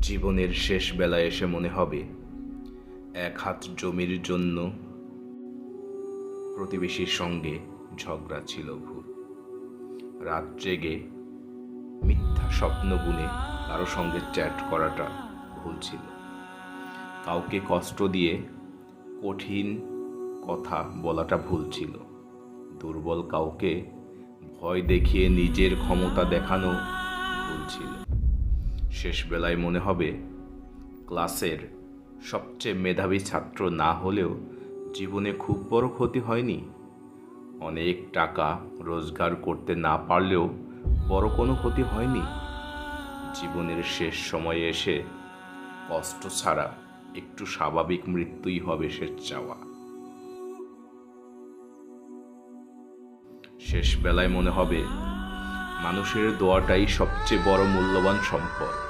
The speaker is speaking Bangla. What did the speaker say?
জীবনের শেষ বেলায় এসে মনে হবে এক হাত জমির জন্য প্রতিবেশীর সঙ্গে ঝগড়া ছিল ভুল। রাত জেগে মিথ্যা স্বপ্ন বুনে কারো সঙ্গে চ্যাট করাটা ভুল ছিল। কাউকে কষ্ট দিয়ে কঠিন কথা বলাটা ভুল ছিল। দুর্বল কাউকে ভয় দেখিয়ে নিজের ক্ষমতা দেখানো ভুল ছিল। শেষ বেলায় মনে হবে ক্লাসের সবচেয়ে মেধাবী ছাত্র না হলেও জীবনে খুব বড় ক্ষতি হয়নি। অনেক টাকা রোজগার করতে না পারলেও বড় কোনো ক্ষতি হয়নি। জীবনের শেষ সময়ে এসে কষ্ট ছাড়া একটু স্বাভাবিক মৃত্যুই হবে শেষ চাওয়া। শেষ বেলায় মনে হবে মানুষের দোয়াটাই সবচেয়ে বড় মূল্যবান সম্পদ।